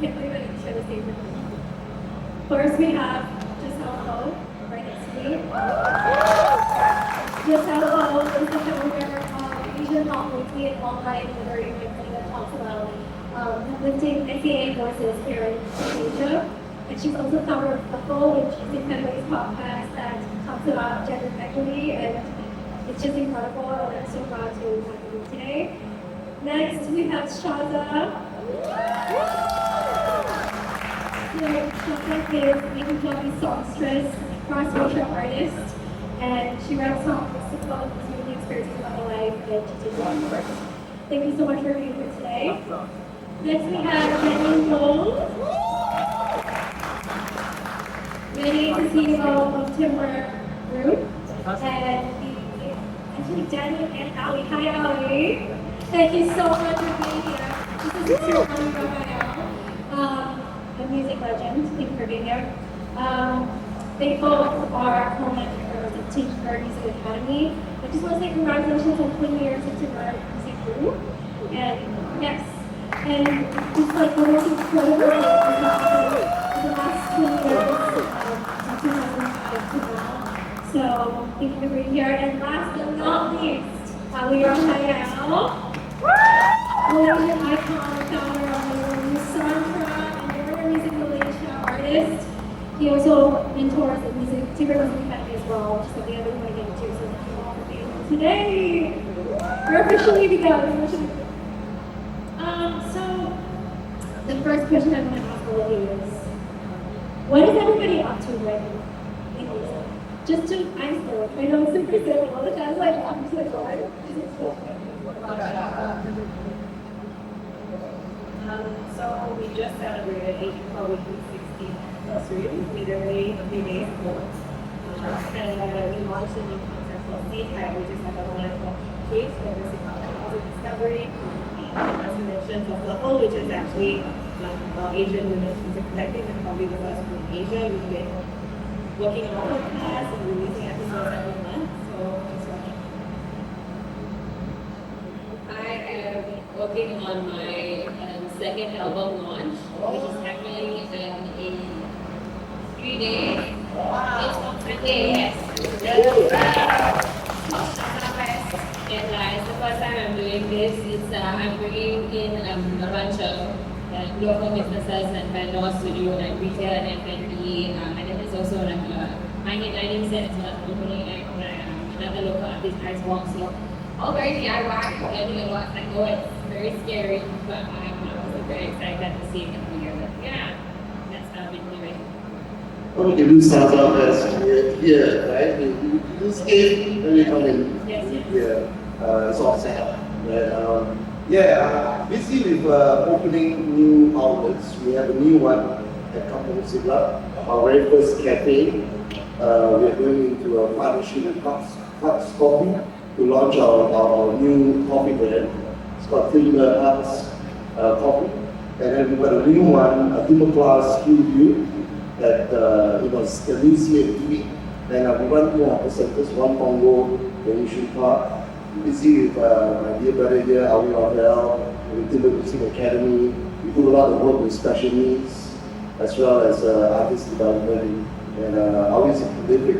can't believe I get to share the stage with you. First, we have Jocelle right next to me. Jocelle is the founder of Asian Pop Weekly and online literary magazine that talks about uplifting SNBA voices here in Asia. And she's also founder of Couple, which is a feminist podcast that talks about gender equity, and it's just incredible, and I'm so glad to have you today. Next, we have Shazza. Shazza is a Punjabi songstress, cross-racial artist, and she writes songs about the experiences of her life and teaches them. Thank you so much for being here today. Next, we have Loong. Manny is the CEO of Timbre Group, and actually Daniel and Ali. Hi, Ali. Thank you so much for being here. This is so fun, Rafael, a music legend. Thank you for being here. They both are co-mentors at Timbre Music Academy. I just want to say congratulations on 20 years of Timbre Music Group. And yes, and it's like the most incredible thing in the last 20 years. So thank you for being here. And last but not least, we are Rafael, Malaysian icon, founder of the soundtrack and Warner Music Malaysia artist. He also mentors the music Timbre Music Academy as well, which is something I've been going into. So thank you all for being here today. We're officially begun. So the first question I'm going to ask all of you is, what is everybody up to right now? Just to, I'm still, I know it's super simple all the time, like, I'm just like, what? So we just celebrated Asian Pop Weekly 16th anniversary, literally a few days ago. And we launched a new concept called Nightlife, which is like a wonderful case for music discovery. As we mentioned, Couple, which is actually Asian women's music collective and probably the first one in Asia. We've been working on podcasts and releasing episodes every month, so just watching. I am working on my second album launch, which is happening in 3 days. It's on Sunday, yes. And it's the first time I'm doing this. I'm bringing in a bunch of local businesses and vendors to do like retail and F&B, and then there's also like a high-end dining set as well as opening another local artist Icebox. So all very DIY, learning a lot. I know it's very scary, but I'm also very excited to see it come together. Yeah, that's been doing. What we can do start out as here, right? We do skate when we come in. Yes. Yeah, it's all set up, right? Busy with opening new outlets. We have a new one at Kampung Siglap, our very first cafe. We are going into a partnership with Huts Coffee to launch our new coffee brand. It's called Timbre Huts Coffee. And then we've got a new one, a Timbre Class View that was the new CFD. And we run two office centers, one Congo, the Yishun Park. Busy with my dear brother here, Rafael, with Timbre Music Academy. We do a lot of work with special needs, as well as artist development, and always a prolific,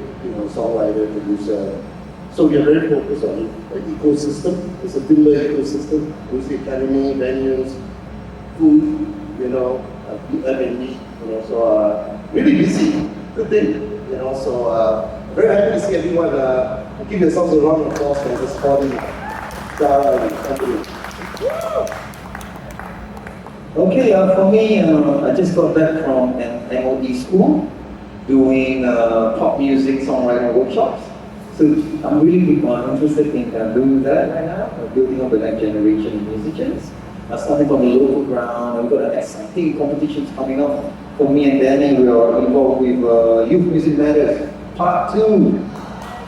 songwriter, producer. So we are very focused on the ecosystem. It's a Timbre ecosystem, Music Academy, venues, food, F&B, so really busy. Good thing, so very happy to see everyone. Give yourselves a round of applause for this party. Okay, for me, I just got back from an MOE school doing pop music songwriting workshops. So I'm really interested in doing that right now, building up the next generation of musicians. Starting from the local ground, we've got exciting competitions coming up. For me and Danny, we are involved with Youth Music Matters Part 2.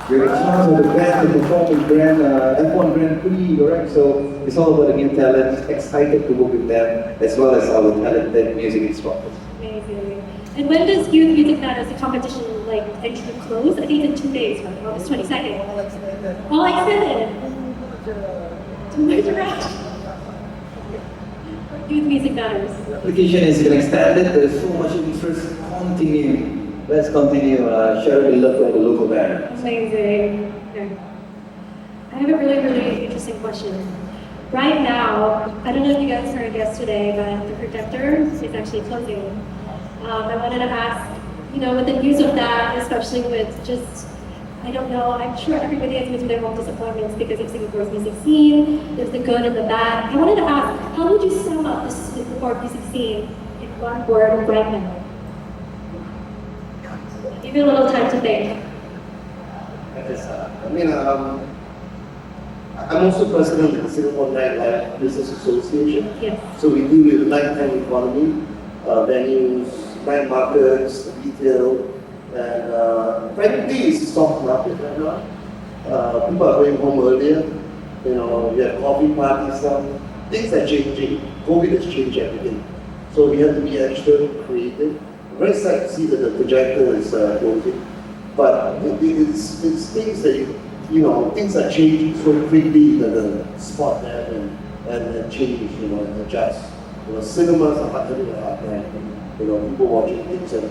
We're in charge of the band to perform in F1 Grand Prix, correct? So it's all about the new talent, excited to work with them, as well as our talented music instructors. Amazing. And when does Youth Music Matters, the competition, actually close? I think it's in 2 days, right? August 22nd. All excited. Youth Music music matters. The application has been extended. There's so much interest. Continue. Let's continue sharing the love for the local band. Amazing. Okay. I have a really, really interesting question. Right now, I don't know if you guys heard yesterday, but the projector is actually closing. I wanted to ask, with the news of that, especially with just, I don't know, I'm sure everybody has been through their own disappointments because of Singapore's music scene. There's the good and the bad. I wanted to ask, how would you sum up the Singapore music scene in one word right now? Give you a little time to think. I'm also president of the Singapore Nightlife Business Association. Yes. So we deal with the nighttime economy, venues, night markets, retail, and frankly, it's a soft market right now. People are going home earlier. We have coffee parties now. Things are changing. COVID has changed everything. So we have to be extra creative. I'm very sad to see that the projector is closing. But it's things that things are changing so quickly that the spot that and change, and adjust. Cinemas are having a hard time. People watching things and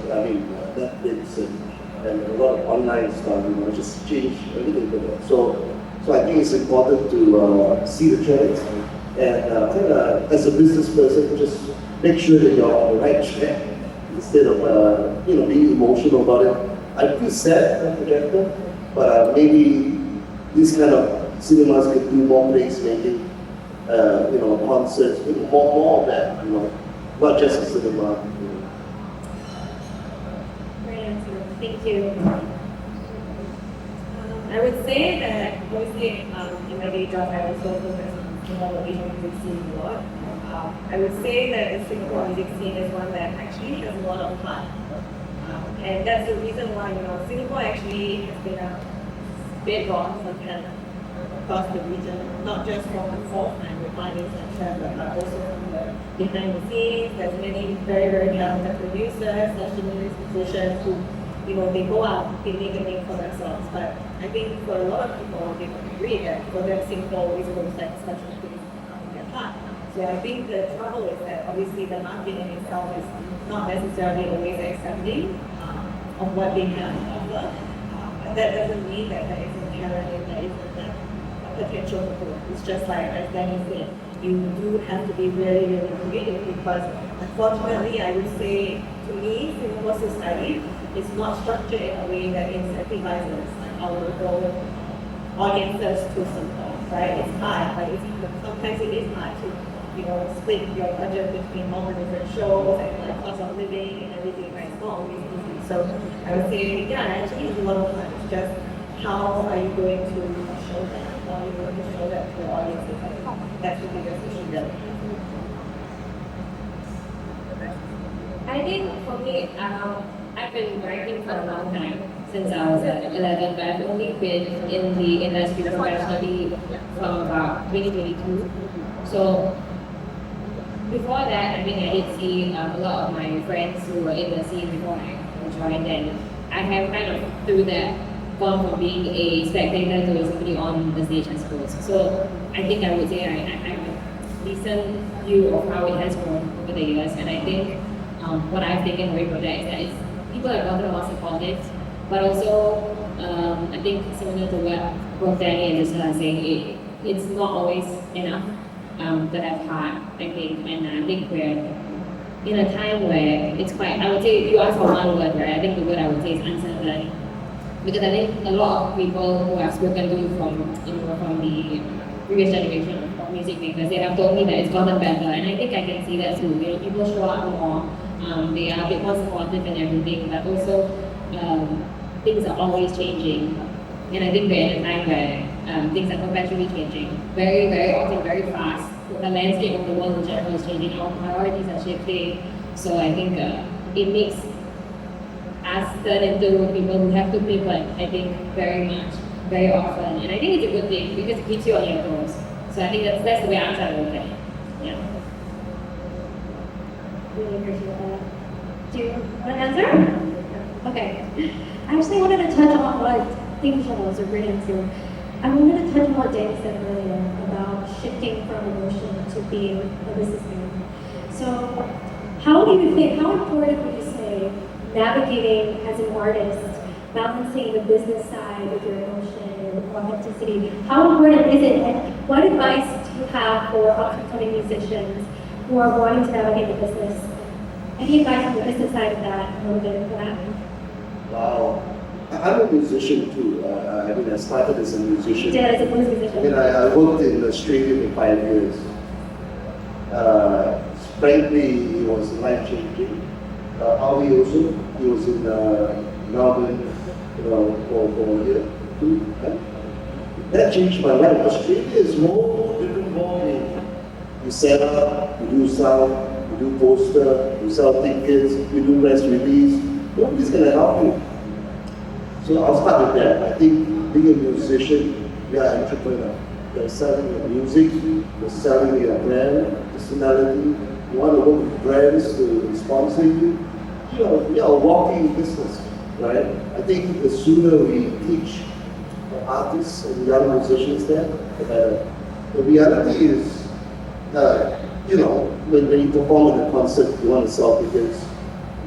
Netflix and a lot of online stuff, just change everything for that. So I think it's important to see the trends and as a business person, just make sure that you're on the right track instead of being emotional about it. I feel sad on projector, but maybe this kind of cinemas could do more placemaking, concerts, more of that, not just a cinema. Great answer. Thank you. I would say that obviously in my day job I also focus on Singapore Asian music scene a lot. I would say that the Singapore music scene is one that actually has a lot of heart. And that's the reason why Singapore actually has been a bedrock for talent across the region, not just from the forefront with artists and Shazza, but also from the behind the scenes. There's many very, very talented producers, session musicians who, they go out, they make a name for themselves. But I think for a lot of people, they would agree that for them, Singapore always looks like such a big their part. So I think the trouble is that obviously the market in itself is not necessarily always accepting of what they have to offer. But that doesn't mean that there isn't talent and there isn't that potential for growth. It's just like, as Danny said, you do have to be really, really creative because unfortunately, I would say, to me, Singapore society is not structured in a way that incentivizes our local audiences to support, right? It's hard, sometimes it is hard to split your budget between all the different shows and the cost of living and everything, right? It's not always easy. So I would say, actually it's a lot of fun. It's just how are you going to show that? How are you going to show that to the audiences? That's the biggest issue there. I think for me, I've been writing for a long time, since I was 11, but I've only been in the industry professionally from about 2022. So before that, I did see a lot of my friends who were in the scene before I joined, and I have kind of, through that, gone from being a spectator to somebody on the stage, I suppose. So I think I would say I have a decent view of how it has grown over the years, and I think what I've taken away from that is that people have gotten more supportive, but also I think similar to what both Danny and Jocelle are saying, it's not always enough to have heart, I think, and I think we're in a time where it's quite, I would say, if you ask for one word, right, I think the word I would say is uncertain. Because I think a lot of people who I've spoken to from the previous generation of music makers, they have told me that it's gotten better, and I think I can see that too. People show up more, they are a bit more supportive and everything, but also things are always changing. And I think we're in a time where things are perpetually changing, very, very often, very fast. The landscape of the world in general is changing, our priorities are shifting. So I think it makes us turn into people who have to pivot, I think, very much, very often. And I think it's a good thing because it keeps you on your toes. So I think that's the way I'm trying to look at it. Yeah. Really appreciate that. Do you want to answer? Okay. I actually wanted to touch on what I think Shazza was a great answer. I wanted to touch on what Danny said earlier about shifting from emotion to being a businessman. So how important would you say navigating as an artist, balancing the business side with your emotion and authenticity? How important is it? And what advice do you have for upcoming musicians who are wanting to navigate the business? Any advice on the business side of that, a little bit of that? Wow. I'm a musician too. I started as a musician. You did as a blues musician. I worked in Australia for 5 years. Frankly, it was life-changing. Avi also, he was in Melbourne, for a year, too. Right? That changed my life. Australia is more different ballgame. You set up, you do sound, you do poster, you sell tickets, you do press release. Nobody's gonna help you. So I'll start with that. I think being a musician, you're an entrepreneur. You're selling your music, you're selling your brand, personality. You want to work with brands to sponsor you. You're a walking business, right? I think the sooner we teach the artists and young musicians that, the better. The reality is, when you perform in a concert, you want to sell tickets,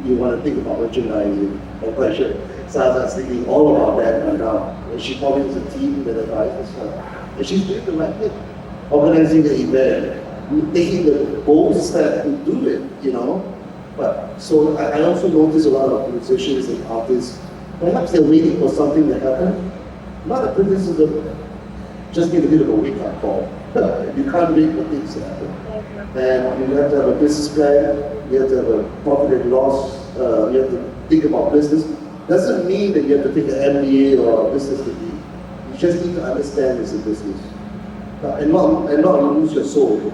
you want to think about merchandising. I'm quite sure Shazza's thinking all about that right now. And she probably has a team that advises her. And she's doing the right thing. Organizing an event, taking the bold step to do it, But so I also notice a lot of musicians and artists, perhaps they're waiting for something to happen. Not a criticism, just need a bit of a wake-up call. You can't wait for things to happen. And you have to have a business plan, you have to have a profit and loss, you have to think about business. Doesn't mean that you have to take an MBA or a business degree. You just need to understand it's a business. And not lose your soul.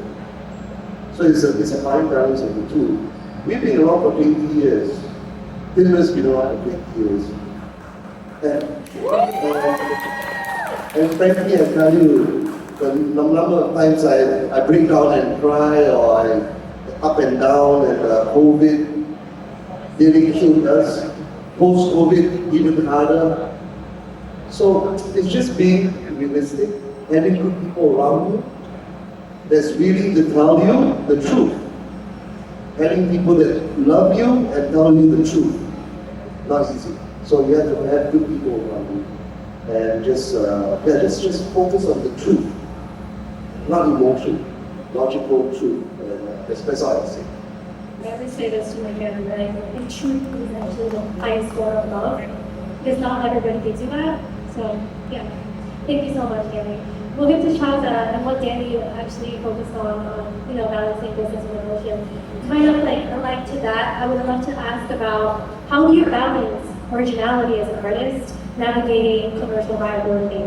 So it's a fine balance of the two. We've been around for 20 years. Timbre's been around for 20 years. And frankly, I tell you, the number of times I break down and cry, or I up and down, and COVID nearly killed us. Post-COVID, even harder. So it's just being realistic, having good people around you that's willing to tell you the truth. Having people that love you and tell you the truth. Not easy. So you have to have good people around you. And just focus on the truth. Not emotion, logical truth. That's all I say. I always say this to my family, that I think truth is actually the highest form of love, because not everybody gives you that. So, yeah. Thank you so much, Danny. We'll get to Shazza and what Danny actually focused on, balancing business and emotion. Kind of like to that, I would love to ask about how do you balance originality as an artist, navigating commercial viability,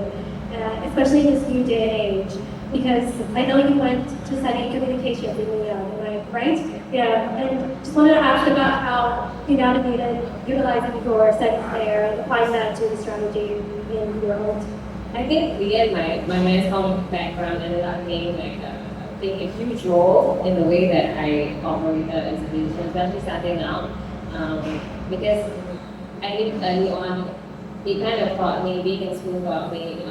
especially in this new day and age. Because I know you went to study communications in New York, am I right? Yeah, and just wanted to ask about how you navigated utilizing your studies there and applying that to the strategy in your own. I think again my mass comm background ended up being playing a huge role in the way that I operated as a musician, especially starting out. Because I think early on, it kind of taught me, being in school taught me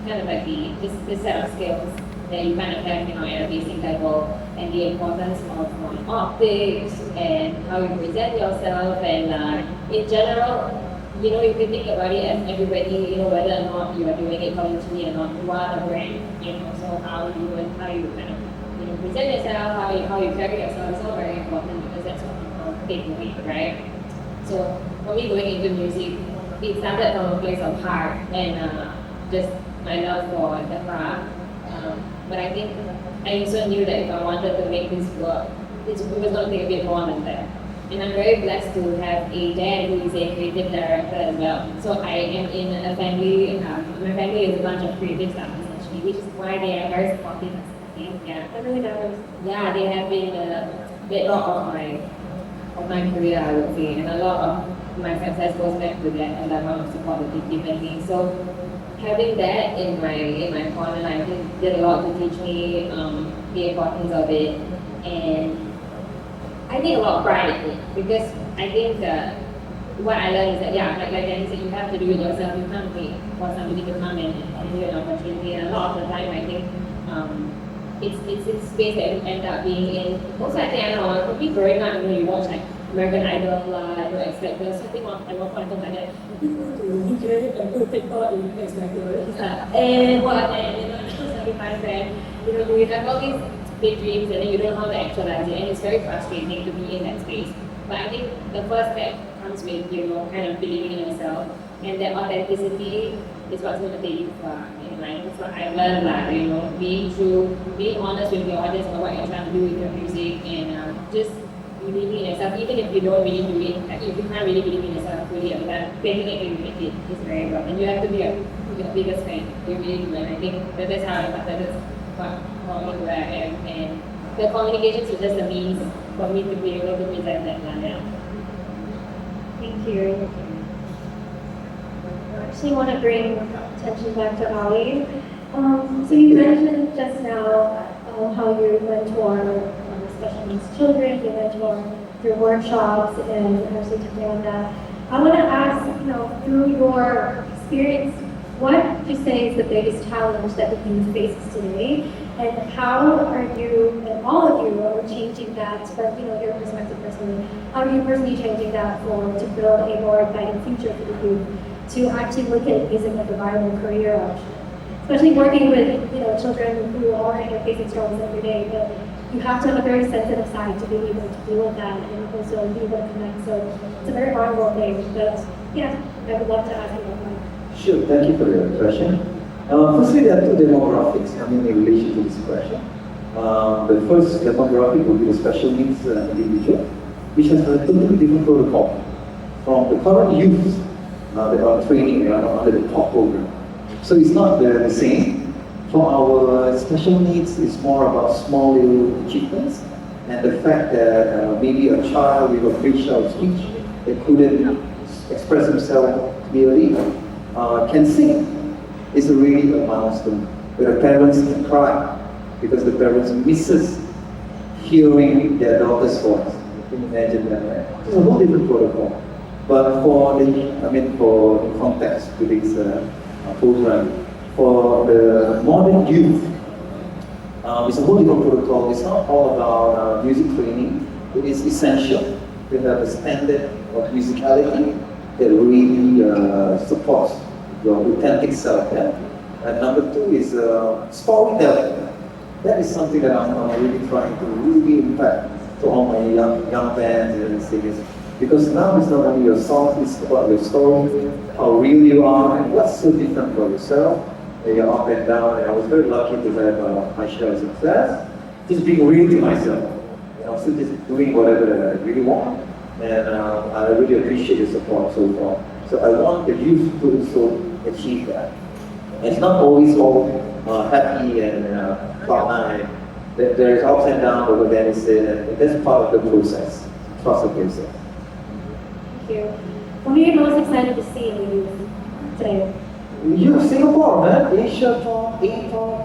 kind of like this set of skills that you kind of have, at a basic level, and the importance of optics and how you present yourself, and in general, you can think about it as everybody, whether or not you are doing it voluntarily or not, you are a brand, so how you kind of, present yourself, how you carry yourself is all very important, because that's what people take away, right? So for me, going into music, it started from a place of heart and just my love for the craft. But I think I also knew that if I wanted to make this work, it was going to take a bit more than that. And I'm very blessed to have a dad who is a creative director as well. So I am in a family, my family is a bunch of creative staff essentially, which is why they are very supportive. Yeah, That really matters. yeah, they have been a bedrock of my career, I would say, and a lot of my success goes back to that and the amount of support that they've given me. So having that in my corner, I think did a lot to teach me the importance of it, and I take a lot of pride in it, because I think what I learned is that, like Danny said, you have to do it yourself. You can't wait for somebody to come and give you an opportunity. And a lot of the time, I think it's a space that we end up being in. Also, I think I don't know, probably growing up, you watch like American Idol, X Factor, something at one point like that. Okay, I'm going to take part in X Factor. And what? And my friend, you have all these big dreams and then you don't know how to actualize it, and it's very frustrating to be in that space. But I think the first step comes with kind of believing in yourself, and that authenticity is what's going to take you far. That's what I learned, being honest with your audience about what you're trying to do with your music, and just believing in yourself, even if you don't really do it, like if you can't really believe in yourself fully, faking it till you make it is very rough, and you have to be your biggest fan. You really do, and I think that's how I started. What got me where I am, and the communications is just a means for me to be able to present that now. Thank you. I actually want to bring attention back to Ali. So you mentioned just now how you mentor special needs children, you mentor through workshops, and actually touching on that. I want to ask, through your experience, what would you say is the biggest challenge that the youth faces today, and how are you, and all of you, are changing that, but your perspective personally, how are you personally changing that to build a more exciting future for the youth, to actually look at music as a viable career option? Especially working with children who are facing struggles every day, but you have to have a very sensitive side to be able to deal with that and also be able to connect. So it's a very honorable thing, but yeah, I would love to ask you about that. Sure, thank you for your question. Firstly, there are two demographics coming in relation to this question. The first demographic will be the special needs individual, which has a totally different protocol from the current youth that are training under the top program. So it's not the same. For our special needs, it's more about small little achievements, and the fact that maybe a child with a facial speech that couldn't express himself clearly can sing is really a milestone. Where the parents can cry because the parents misses hearing their daughter's voice. You can imagine that, right? It's a whole different protocol. But for the context to this program, for the modern youth, it's a whole different protocol. It's not all about music training. It is essential to have a standard of musicality that really supports your authentic self. Yeah? And number two is storytelling. That is something that I'm really trying to really impact to all my young bands and singers. Because now it's not only your songs, it's about your story, how real you are, and what's so different about yourself. You're up and down, and I was very lucky to have my share of success. Just being real to myself. Still just doing whatever that I really want. And I really appreciate your support so far. So I want the youth to also achieve that. And it's not always all happy and cloud nine. There's ups and downs, but then it's that's part of the process. Trust the process. Thank you. What are you most excited to see in the youth today? Youth, Singapore, man. Asia Talk, A-Talk.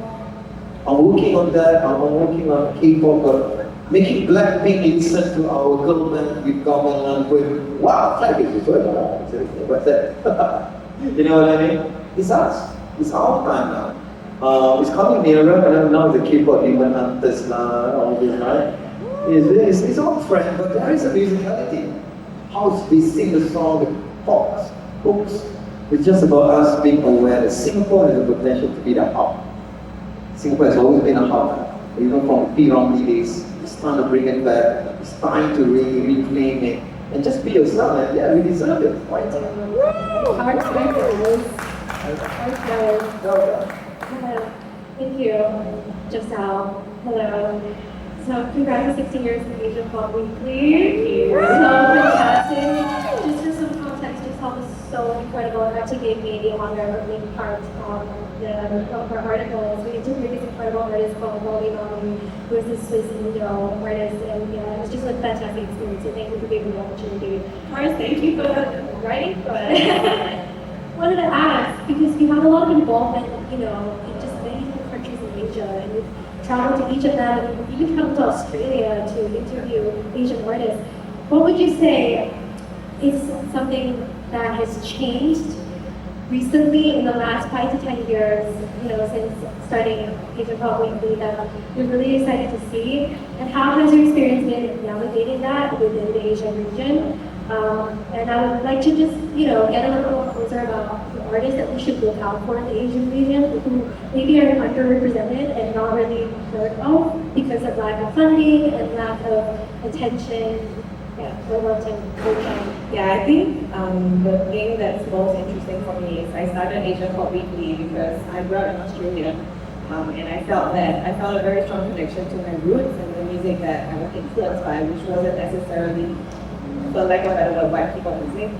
I'm working on that. I'm working on K-pop, but making Blackpink listen to our girl band with Gamelan with wow, what's that? You know what I mean? It's us. It's our time now. It's coming nearer, and now the K-pop demon hunters, all this, right? It's all friend, but there is a musicality. How we sing the song, the pops, hooks. It's just about us being aware that Singapore has the potential to be the hub. Singapore has always been a hub, even from P-Romney days. It's time to bring it back. It's time to really reclaim it. And just be yourself, and yeah, we deserve it. Why not? Hello. Thank you, Jocelle. Hello. So congrats on 16 years of Asian Pop Weekly. So fantastic. Just for some context, Jocelle was so incredible. It actually gave me the honor of being part of our articles. We interviewed this incredible artist called Loong, who is this Swiss individual artist, and it was just a fantastic experience. So thank you for giving me the opportunity. Of course, thank you for writing for us. Wanted to ask, because you have a lot of involvement, in just many different countries in Asia, and you've traveled to each of them, and you've even come to Australia to interview Asian artists. What would you say is something that has changed recently in the last 5 to 10 years, since starting Asian Pop Weekly, that we're really excited to see? And how has your experience been in navigating that within the Asian region? And I would like to just, get a little more closer about the artists that we should look out for in the Asian region who maybe are underrepresented and not really heard of because of lack of funding and lack of attention. Yeah, we'd love to Yeah, I think the thing that's most interesting for me is I started Asian Pop Weekly because I grew up in Australia, and I felt a very strong connection to my roots and the music that I was influenced by, which wasn't necessarily, for lack of a better word, white people music.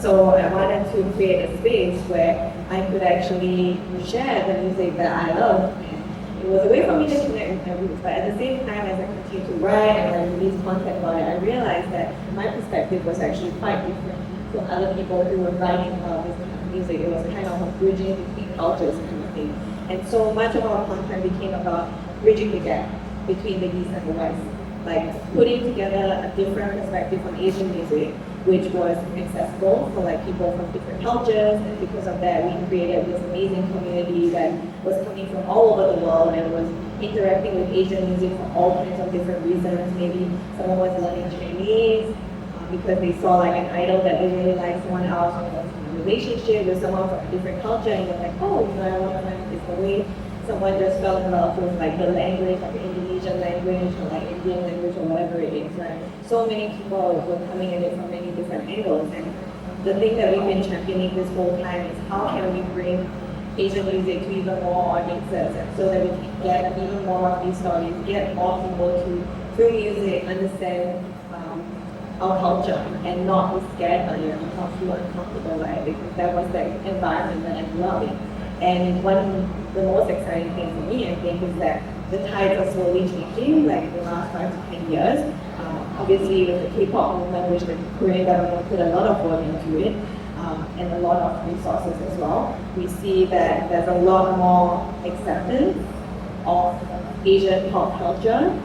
So I wanted to create a space where I could actually share the music that I love. It was a way for me to connect with my roots, but at the same time, as I continued to write and I release content about it, I realized that my perspective was actually quite different from other people who were writing about this kind of music. It was kind of a bridging between cultures kind of thing. And so much of our content became about bridging the gap between the East and the West, like putting together a different perspective on Asian music, which was accessible for people from different cultures, and because of that we created this amazing community that was coming from all over the world and was interacting with Asian music for all kinds of different reasons. Maybe someone was learning Chinese because they saw an idol that they really liked, someone else was in a relationship with someone from a different culture and you're like, oh, I want to learn this way. Someone just fell in love with the language, the Indonesian language or Indian language or whatever it is, right? So many people were coming at it from many different angles, and the thing that we've been championing this whole time is how can we bring Asian music to even more audiences, and so that we can get even more of these stories, get more people to, through music, understand our culture and not be scared earlier and not feel uncomfortable, right? Because that was the environment that I grew up in. And the most exciting thing for me, I think, is that the tides are slowly changing, the last 5 to 10 years. Obviously, with the K-pop movement, which the Korean government put a lot of work into it, and a lot of resources as well, we see that there's a lot more acceptance of Asian pop culture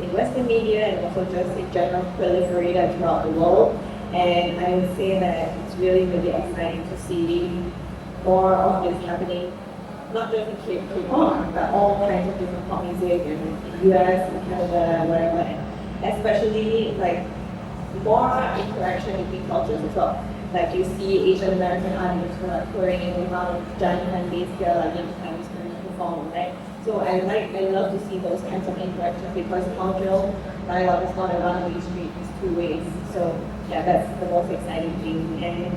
in Western media and also just in general proliferated throughout the world. And I would say that it's really, really exciting to see more of this happening, not just in K-pop, but all kinds of different pop music in the US, in Canada, wherever, and especially more interaction between cultures as well. You see Asian American artists who are touring in the amount of Johnny Handy's girl, Times perform, right? So I love to see those kinds of interactions because cultural dialogue is not a one-way street, it's two ways. So yeah, that's the most exciting thing. And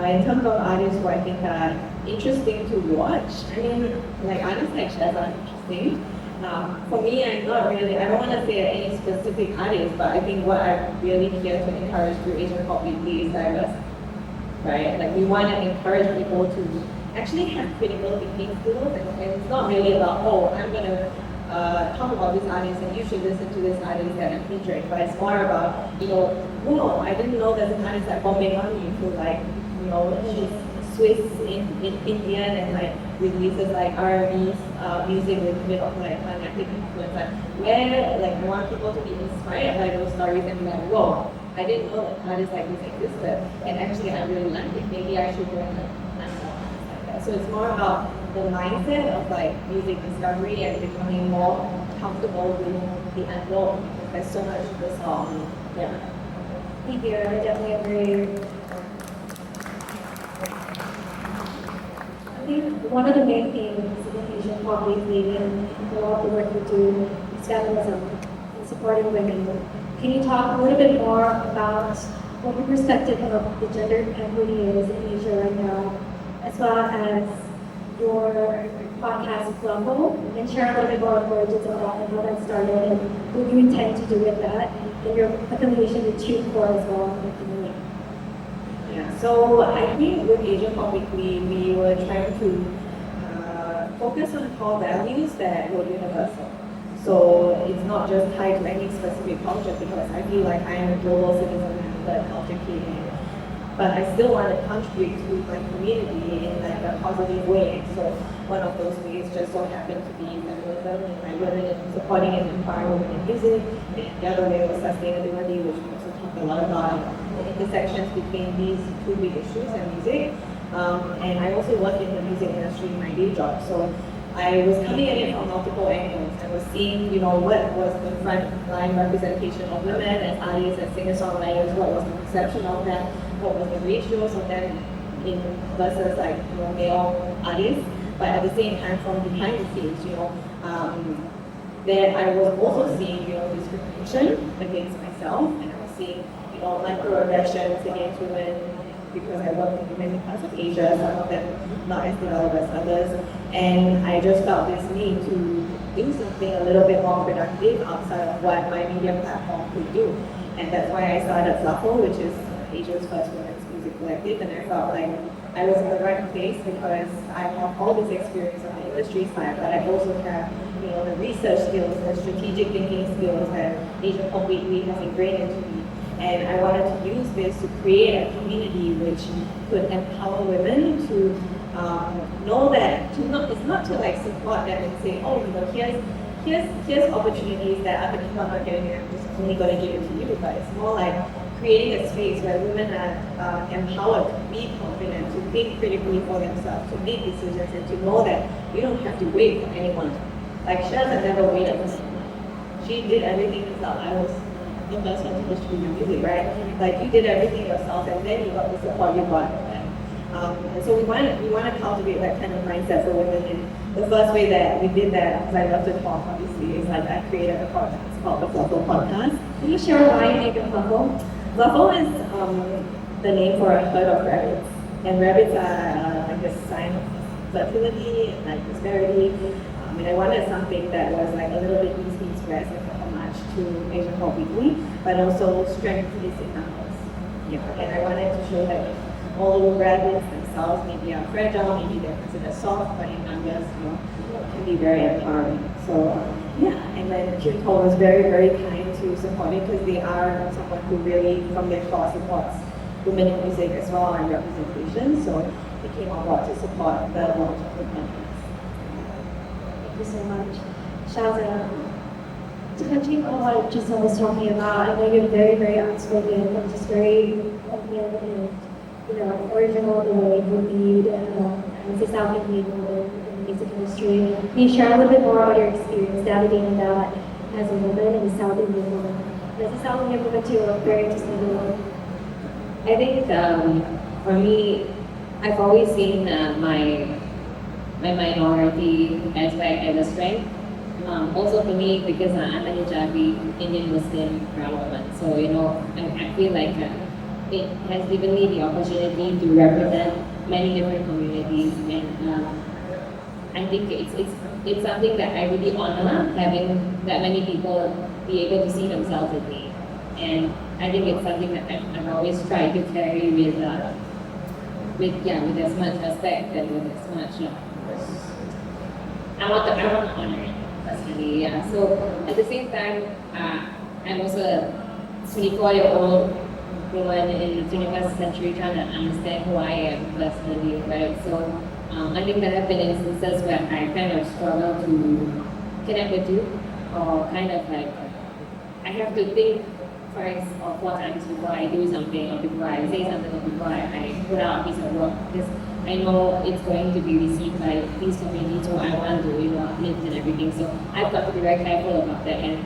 in terms of artists who I think are interesting to watch, artists like Shazza are interesting. For me, I don't want to say any specific artist, but I think what I really here to encourage through Asian Pop Weekly is diversity, right? We want to encourage people to actually have critical thinking skills, and it's not really about, oh, I'm going to talk about this artist and you should listen to this artist that I'm featuring, but it's more about, no, I didn't know there's an artist like Bombay Mami who she's Swiss Indian and releases R&B music with a bit of magnetic influence. Where I want people to be inspired by those stories and be like, whoa, I didn't know that artists like this existed, and actually I really like it. Maybe I should learn like that. So it's more about the mindset of music discovery and becoming more comfortable with the unknown. There's so much to the song. Yeah. Thank you. I definitely agree. I think one of the main themes in Asian Pop Weekly and a lot of the work we do is feminism and supporting women. Can you talk a little bit more about what your perspective of the gender equity is in Asia right now, as well as your podcast Global, and share a little bit more origins of that and how that started and what you intend to do with that, and your affiliation with TuneCore as well. Yeah, so I think with Asian Pop Weekly, we were trying to focus on core values that were universal. So it's not just tied to any specific culture, because I feel like I am a global citizen and the culture came in. But I still want to contribute to my community in a positive way. So one of those ways just so happened to be feminism and my women and supporting and empowering women in music. And the other way was sustainability, which we also talk a lot about the intersections between these two big issues and music. And I also work in the music industry in my day job. So I was coming at it from multiple angles. I was seeing, what was the front line representation of women as artists, as singer-songwriters, what was the perception of them, what was the ratios of them in versus like, male artists. But at the same time, from behind the scenes, then I was also seeing, discrimination against myself, and I was seeing, microaggressions against women because I work in many parts of Asia, some of them not as developed as others, and I just felt this need to do something a little bit more productive outside of what my media platform could do, and that's why I started Fluffle, which is Asia's first women's music collective, and I felt like I was in the right place because I have all this experience on the industry side, but I also have the research skills, the strategic thinking skills that Asia completely has ingrained into me. And I wanted to use this to create a community which could empower women to know that it's not to like support them and say, oh, here's opportunities that other people are not getting, and I'm just only going to give it to you. But it's more like creating a space where women are empowered to be confident, to think critically for themselves, to make decisions, and to know that you don't have to wait for anyone. Like Shazza never waited for someone. She did everything herself. I was the first one to distribute music, right? Like you did everything yourself, and then you got the support you got. And so we want to cultivate that kind of mindset for women. And the first way that we did that, because I love to talk, obviously, is like I created a podcast called the Fluffle Podcast. Can you share why you make a Fluffle? Fluffle is the name for a herd of rabbits, and rabbits are like a sign of fertility and like prosperity. And I wanted something that was like a little bit easy to express and not much to Asian pop weekly, but also strength is in numbers. And I wanted to show that all the rabbits themselves maybe are fragile, maybe they're considered soft, but in numbers, can be very empowering. So and then Kim Cole was very, very kind to support it because they are someone who really, from their core, supports women in music as well and representation. So they came on board to support the launch of the podcast. Thank you so much. Shazza, to continue on what Jocelle was talking about, I know you're very, very outspoken and just very open and, original the way you lead as a South Indian woman in the music industry. Can you share a little bit more about your experience navigating that as a woman and a South Indian woman? And as a South Indian woman too, I'm very interested in that. I think for me, I've always seen my minority aspect as a strength. Also for me, because I'm a hijabi Indian Muslim brown woman, so I feel like it has given me the opportunity to represent many different communities, and I think it's something that I really honor, having that many people be able to see themselves in me, and I think it's something that I've always tried to carry with as much respect and with as much. I want to honor it personally. Yeah. So at the same time, I'm also a 24-year-old woman in the 21st century trying to understand who I am personally, right? So I think there have been instances where I kind of struggle to connect with you, or kind of like I have to think twice or four times before I do something, or before I say something, or before I put out a piece of work, because I know it's going to be received by these communities who I want to uplift and everything. So I've got to be very careful about that. And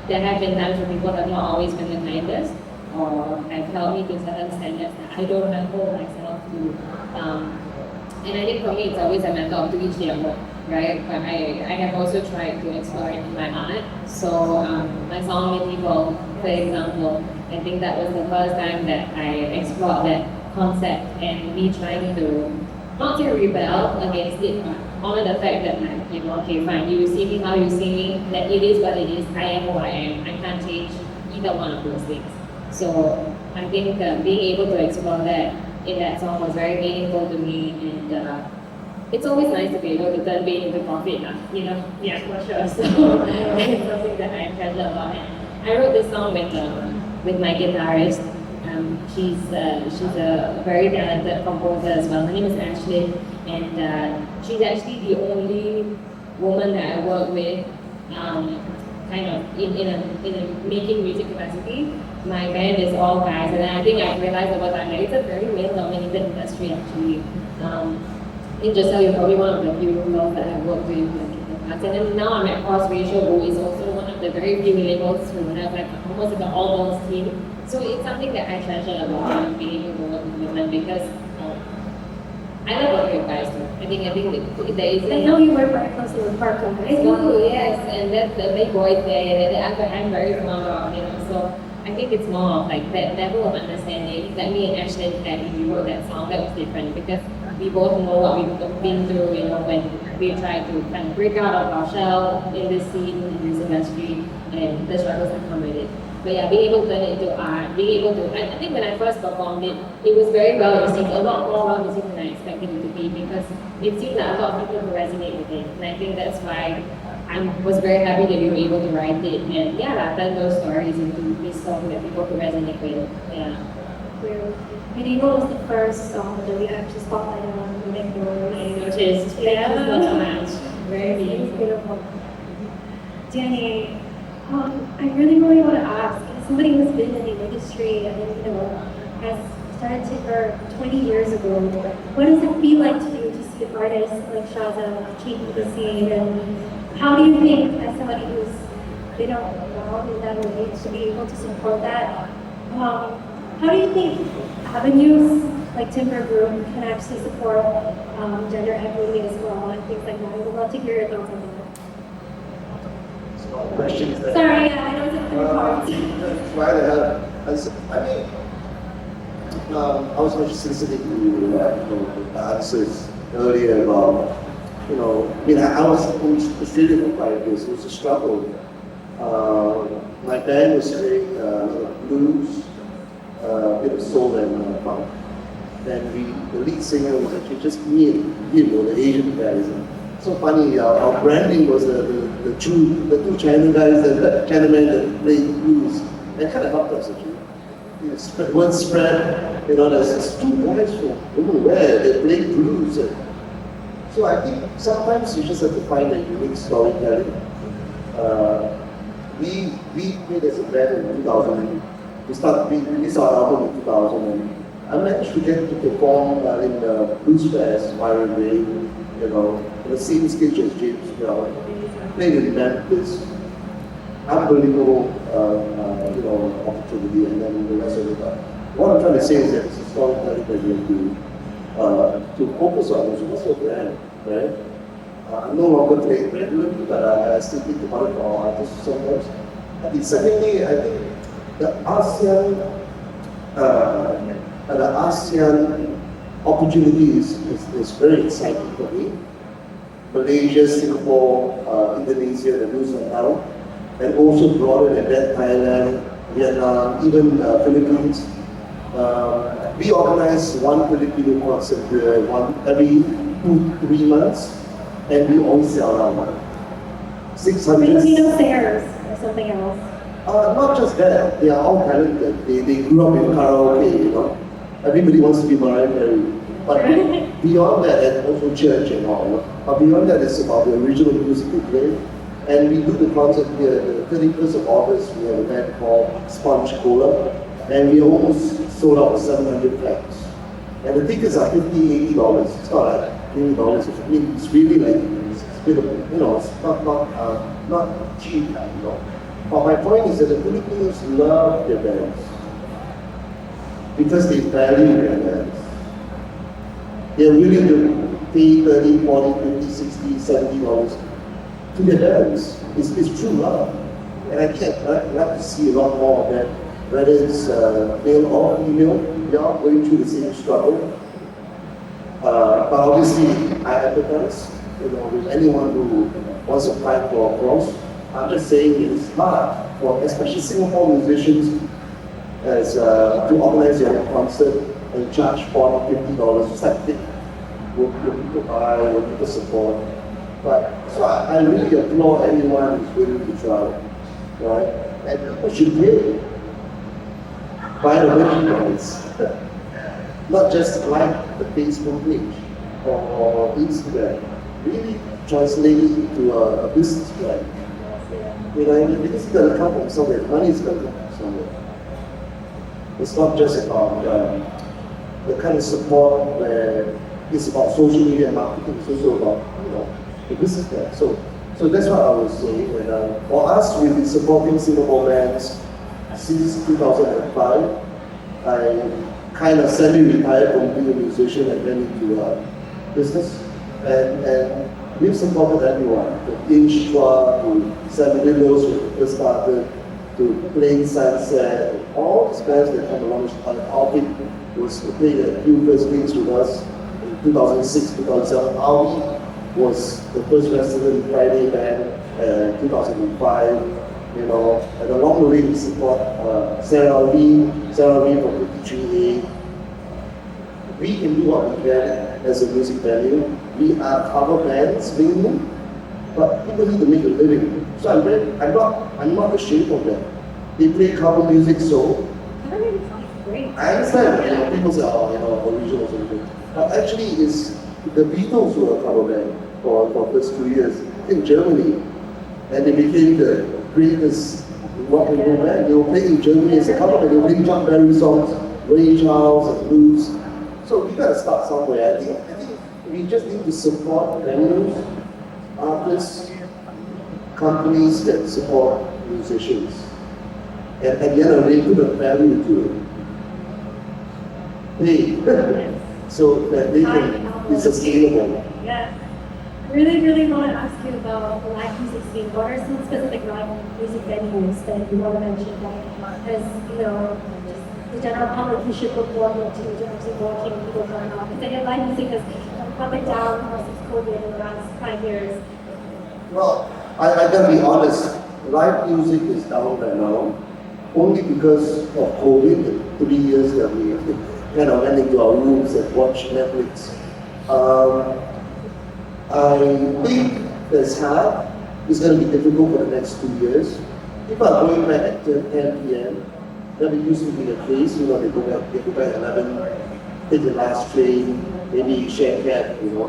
there have been times where people have not always been the kindest, or have held me to certain standards that I don't hold myself to. And I think for me, it's always a matter of to each their work, right? But I have also tried to explore it in my art. So my song with people, for example, I think that was the first time that I explored that concept, and me trying to not to rebel against it, but honor the fact that okay, fine, you see me how you see me, that it is what it is, I am who I am, I can't change either one of those things. So I think being able to explore that in that song was very meaningful to me, and it's always nice to be able to turn pain into profit, yeah, for sure. So it's something that I treasure a lot. And I wrote this song with my guitarist. She's a very talented composer as well. Her name is Ashley, and she's actually the only woman that I work with kind of in a making music capacity. My band is all guys, and I think I realized over time that it's a very male-dominated industry actually. In Jocelle, you're probably one of the few girls that I've worked with in the past. And then now I'm at Cross Ratio, who is also one of the very few labels who have like almost like an all-girls team. So it's something that I treasure about being able to work with women because I love working with guys too. I think that there is. I know you work very closely with Parker, right? Oh yes, and that's the big boys there, and I'm very proud of, so I think it's more of like that level of understanding that me and Ashlyn had when we wrote that song. That was different because we both know what we've been through, when we try to kind of break out of our shell in this scene, in this industry, and the struggles that come with it. But yeah, being able to turn it into art, being able to, I think when I first performed it, it was very well received, a lot more well received than I expected it to be because it seemed that a lot of people could resonate with it. And I think that's why I was very happy that we were able to write it and turn those stories into this song that people could resonate with. Yeah. Medieval was the first song that we actually spotlighted on the Billboard. I noticed. Yeah. Thank you so much. Very beautiful. Danny, I really want to ask, as somebody who's been in the industry and has started Timbre 20 years ago, what does it feel like to you to see artists like Shazza keep the scene? And how do you think, as somebody who's been around in that way, to be able to support that? How do you think avenues like Timbre Group can actually support gender equity as well and things like that? I would love to hear your thoughts on that. Questions that Sorry, I know it's a three parts. try to have. I was much sensitive to the answers earlier about, I was frustrated for 5 years. It was a struggle. My band was very blues, a bit of soul and funk. Then the lead singer was actually just me and him, the Asian guys. So funny, our branding was the two China guys, the Chinamen that played blues. That kind of helped us actually. One spread, there's two guys from I don't know where, they play blues. So I think sometimes you just have to find a unique storytelling. We played as a band in 2000. We released our album in 2000. And I managed to get to perform in the Blues Fest, Byron Bay, in the same stage as James Brown. Played in Memphis. Unbelievable, opportunity, and then the rest of it. What I'm trying to say is that it's a storytelling that you have to focus on. It's also brand, right? I'm no longer playing regularly, but I still think about it for artists sometimes. And secondly, I think the ASEAN opportunity is very exciting for me. Malaysia, Singapore, Indonesia, the news are now, and also broader than that, Thailand, Vietnam, even Philippines. We organize one Filipino concert every 2-3 months, and we always sell out 600. Filipino singers or something else? Not just that, they are all talented. They grew up in karaoke, Everybody wants to be Mariah Carey. But beyond that, and also church and all, but beyond that, it's about the original music we play. And we do the concert here, the 31st of August, we have an event called Sponge Cola, and we almost sold out 700 tracks. And the tickets are $50, $80. It's not like $20. It's really like, it's not cheap, But my point is that the Filipinos love their bands because they value their bands. They're willing to pay $30, $40, $50, $60, $70 to their bands. It's true love. And I'd like to see a lot more of that, whether it's male or female, we are going through the same struggle. But obviously, I empathize with anyone who wants to fight for a cause. I'm just saying it's hard for especially Singapore musicians to organize their own concert and charge $40, $50. It's like, will people buy, will people support? But so I really applaud anyone who's willing to try, right? And people should pay. Buy the merchandise. Not just like the Facebook page or Instagram. Really translate it into a business plan. You know, it's going to come from somewhere. Money is going to come from somewhere. It's not just about the kind of support where it's about social media marketing. It's also about, you know, the business there. So that's what I was saying. And for us, we've been supporting Singapore bands since 2005. I kind of semi-retired from being a musician and went into business. And we've supported everyone, from Inch Chua to Seven Willows, when we first started, to Plain Sunset, all these bands that come along. Albit was playing a few first gigs with us in 2006, 2007. Albit was the first resident Friday band in 2005, you know, and along the way we support Sarah Lee from 53A. We can do what we can as a music venue. We are cover bands mainly, but people need to make a living. So I'm not ashamed of that. They play cover music, so Great. I understand. You know, people say, oh, you know, original or something. But actually, it's the Beatles who were a cover band for the first 2 years in Germany, and they became the greatest rock and roll band. They were playing in Germany as a cover band. They were playing Chuck Berry songs, Ray Charles, and blues. So we gotta start somewhere. I think we just need to support venues, artists, companies that support musicians. And at the end of the day, put a value to it. Pay. So that they can be sustainable. Yeah. I really want to ask you about the live music scene. What are some specific live music venues that you want to mention that, as you know, just the general public, you should look forward to in terms of watching people going off? Because live music has come up and down since COVID in the last 5 years. Well, I gotta be honest, live music is down right now, only because of COVID, the 3 years that we kind of went into our rooms and watched Netflix. I think it's hard. It's going to be difficult for the next 2 years. People are going back at 10 p.m. That used to be the case. You know, they go back at 11, take the last train, maybe share a cab, you know.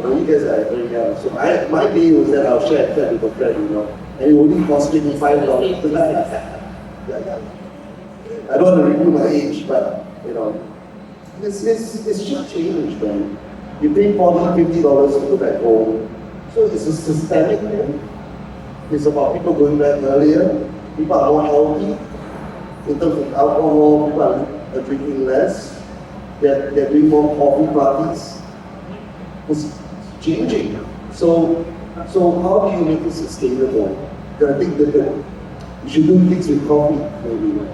You guys are very young. So my day was that I'll share a cab with a friend, you know. And it only cost me $5. Yeah. I don't want to reveal my age, but, you know, it's just change, man. You pay $40, $50 to go back home. So it's a systemic thing. It's about people going back earlier. People are more healthy in terms of alcohol. People are drinking less. They're doing more coffee parties. It's changing. So how do you make it sustainable? You gotta think different. You should do gigs with coffee, maybe.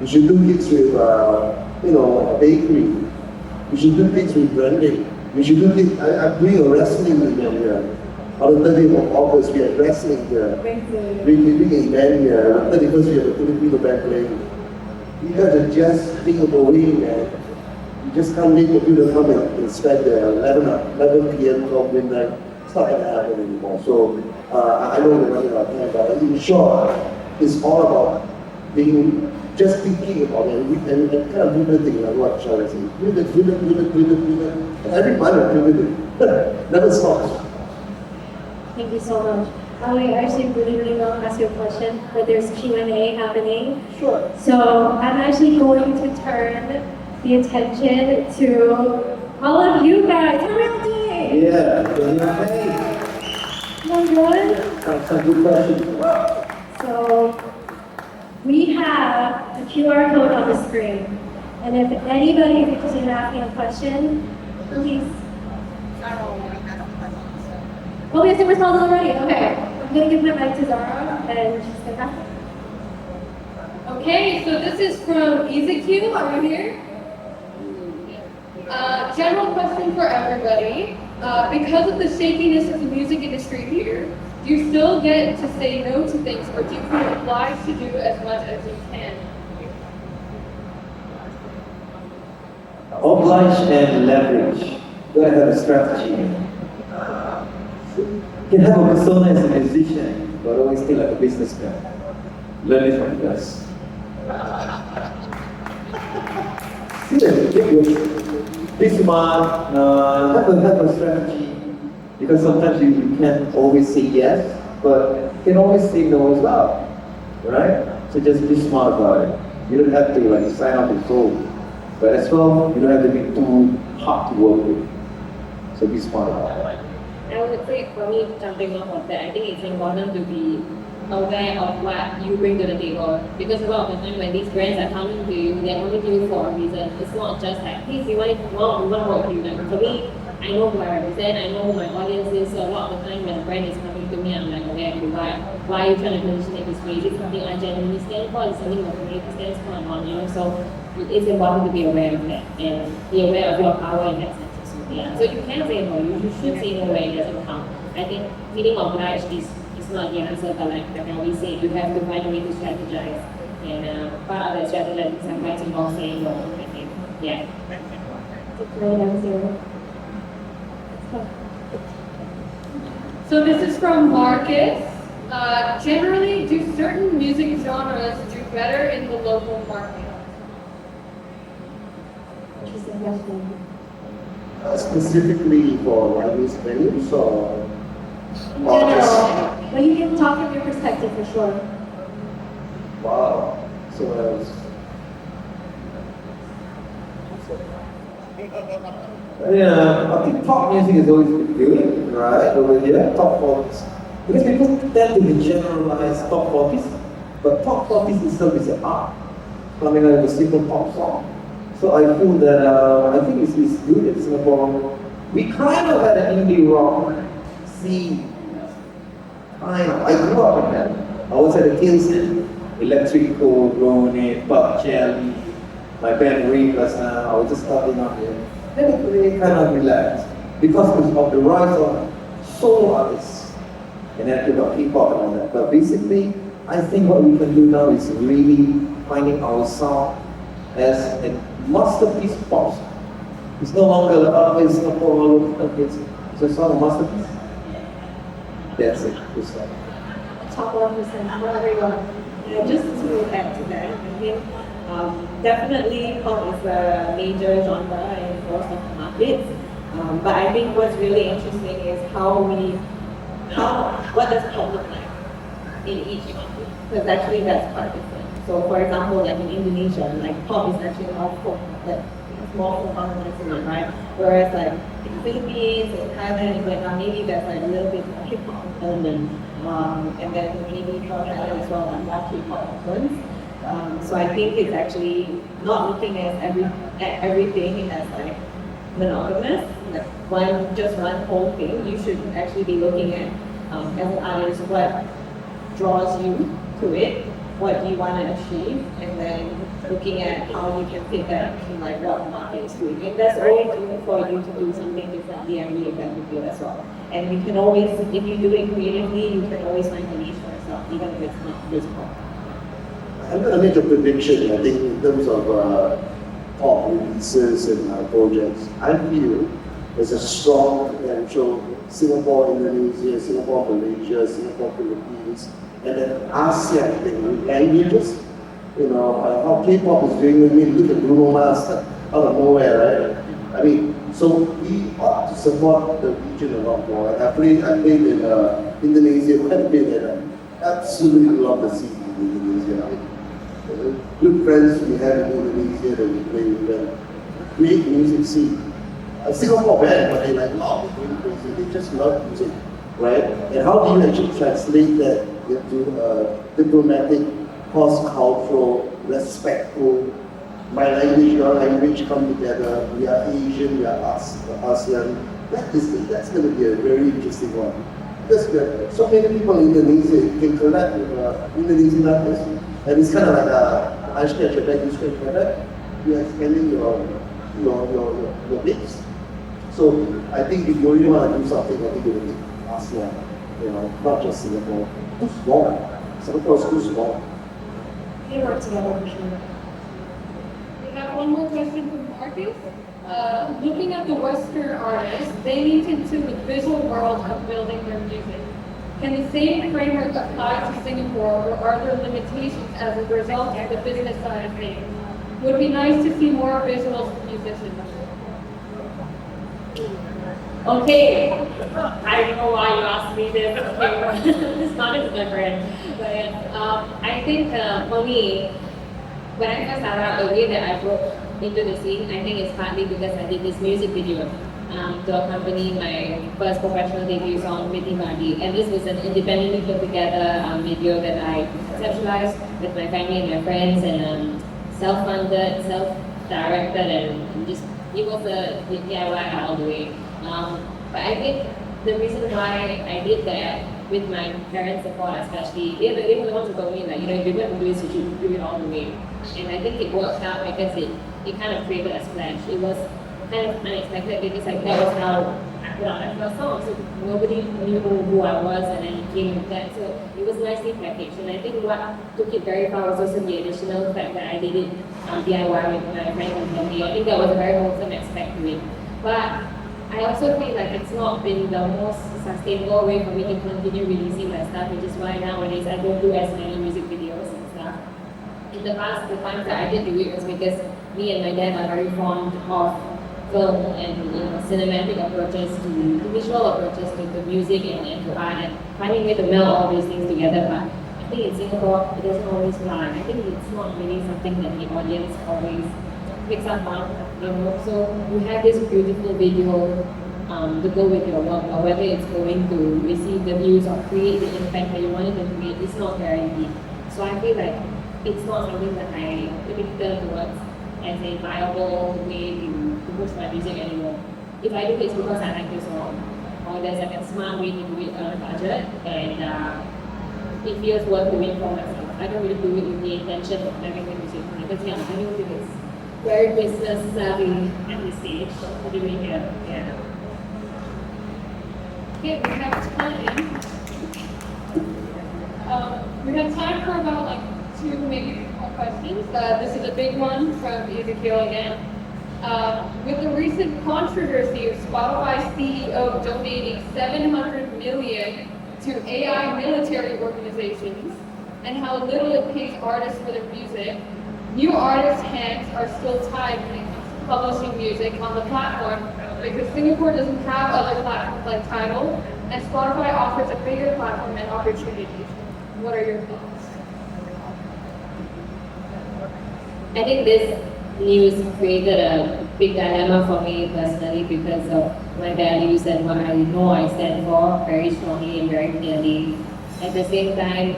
You should do gigs with, a bakery. You should do gigs with branding. We should do this. I'm doing a wrestling event here. On the 30th of August, we have wrestling here. We're doing an event here. On the 31st, we have a Filipino band playing. You guys are just think of a way, man. You just can't wait for people to come and inspect the 11 p.m. till midnight. It's not going to happen anymore. So I know we're running out of time, but in short, it's all about being just thinking about it and kind of pivoting, like what Shazza said. Pivot. Every month I'm pivoting. Never stops. Thank you so much. I actually really want to ask you a question, but there's Q&A happening. Sure. So I'm actually going to turn the attention to all of you guys. Reality! Yeah, okay. Everyone good? Some good questions. So we have a QR code on the screen. And if anybody is interested in asking a question, please. Oh, we have some responses already. Okay. I'm going to give my mic to Zara and she's going to ask. Okay, so this is from EasyQ. Are you here? General question for everybody. Because of the shakiness of the music industry here, do you still get to say no to things, or do you feel obliged to do as much as you can? Oblige and leverage. You gotta have a strategy. You can have a persona as a musician, but always stay like a businessman. Learn it from us. Be smart, have a strategy, because sometimes you can't always say yes, but you can always say no as well, right? So just be smart about it. You don't have to like sign up and soul, but as well, you don't have to be too hard to work with. So be smart about it. I would say for me, jumping off of that, I think it's important to be aware of what you bring to the table. Because a lot of the time when these brands are coming to you, they're coming to you for a reason. It's not just like, hey, we want to work with you. Like, for me, I know who I represent, I know who my audience is, so a lot of the time when a brand is coming to me, I'm like, okay, why are you trying to position it this way? Is it something I genuinely stand for? Is it something my community stands for? So it's important to be aware of that and be aware of your power in that sense. Yeah, so you can say no, you should say no when it doesn't count. I think feeling obliged is not the answer, but like I always say, you have to find a way to strategize. And part of the strategy sometimes involves saying no, I think. Yeah. That's a great answer. So this is from Marcus. Generally, do certain music genres do better in the local market? Interesting question. Specifically for Chinese venues or In general, but you can talk from your perspective for sure. Wow. So Yeah, I think pop music is always been good, right? Over here, top 40s. Because people tend to be generalized top 40s, but top 40s itself is an art. Coming out of a simple pop song. So I feel that I think it's good in Singapore. We kind of had an indie rock scene. Kind of. I grew up in that. I was at the tail end. Electrical, Ronnie, Buck Jelly, my band Ring was I was just starting out there. Then it really kind of relaxed because of the rise of solo artists and then about hip hop and all that. But basically, I think what we can do now is really finding our sound as a masterpiece pop. It's no longer like, oh, it's Singapore, it's a song masterpiece. That's it. Good stuff. Top 1% for everyone. Yeah, just to add to that, I think definitely pop is a major genre in most of the markets. But I think what's really interesting is what does pop look like in each market? Because actually that's quite different. So for example, like in Indonesia, like pop is actually more folk, like it's more folk instrument, right? Whereas like in the Philippines, in Thailand, in Vietnam, maybe there's like a little bit more hip hop element. And then maybe for Thailand as well, like more K-pop influence. So I think it's actually not looking at everything as like monogamous, like just one whole thing. You should actually be looking at as an artist what draws you to it, what you want to achieve, and then looking at how you can fit that into like what the market is doing. And that's always room for you to do something differently and reinvent the wheel as well. And you can always, if you do it creatively, you can always find a niche for yourself, even if it's not physical. I'm going to make a prediction, I think, in terms of pop releases and projects. I feel there's a strong potential Singapore, Indonesia, Singapore, Malaysia, Singapore, Philippines, and then ASEAN thing with languages. You know, how K-pop is doing with me, look at Bruno Mars out of nowhere, right? I mean, so we ought to support the region a lot more. And I played in Indonesia quite a bit, and I absolutely love the scene in Indonesia. I mean, good friends we have in Indonesia that we play with them. Great music scene. A Singapore band, but they like love music. They just love music, right? And how do you actually translate that into diplomatic, cross-cultural, respectful? My language, your language come together. We are Asian, we are ASEAN. That's going to be a very interesting one. Because so many people in Indonesia can collab with Indonesian artists, and it's kind of like I scratch your back, you scratch my back. You are expanding your base. So I think if you really want to do something, I think you will need ASEAN. You know, not just Singapore. Too small. Singapore is too small. We work together for sure. We have one more question from Marcus. Looking at the Western artists, they lean into the visual world of building their music. Can the same framework apply to Singapore, or are there limitations as a result of the business side of things? Would be nice to see more visuals for musicians. Okay, I don't know why you asked me this. Okay, honest with my friend. But I think for me, when I first started out, the way that I broke into the scene, I think it's partly because I did this music video to accompany my first professional debut song, Vibrancy. And this was an independently put together video that I conceptualized with my family and my friends, and self-funded, self-directed, and just it was a DIY all the way. But I think the reason why I did that with my parents' support, especially, they were the ones who told me, like, if you're going to do this, you should do it all the way. And I think it worked out because it kind of created a splash. It was kind of unexpected because that was how I put out my first song. So nobody knew who I was, and then it came with that. So it was nicely packaged. And I think what took it very far was also the additional fact that I did it DIY with my friends and family. I think that was a very wholesome aspect to it. But I also feel like it's not been the most sustainable way for me to continue releasing my stuff, which is why nowadays I don't do as many music videos and stuff. In the past, the times that I did do it was because me and my dad are very fond of film and cinematic approaches to visual approaches to music and to art, and finding a way to meld all these things together. But I think in Singapore, it doesn't always fly. I think it's not really something that the audience always picks up on, So you have this beautiful video to go with your work, or whether it's going to receive the views or create the impact that you wanted to create, it's not guaranteed. So I feel like it's not something that I really turn towards as a viable way to push my music anymore. If I do it, it's because I like the song, or there's like a smart way to do it on a budget, and it feels worth doing for myself. I don't really do it with the intention of having the music, because I don't think it's very business savvy at this stage to do it here. Yeah. Okay, we have time. We have time for about like 2, maybe 4 questions. This is a big one from Ezekiel again. With the recent controversy of Spotify's CEO donating $700 million to AI military organizations, and how little it pays artists for their music, new artists' hands are still tied when it comes to publishing music on the platform, because Singapore doesn't have other platforms like Tidal, and Spotify offers a bigger platform and opportunities. What are your thoughts? I think this news created a big dilemma for me personally because of my values and what I know I stand for very strongly and very clearly. At the same time,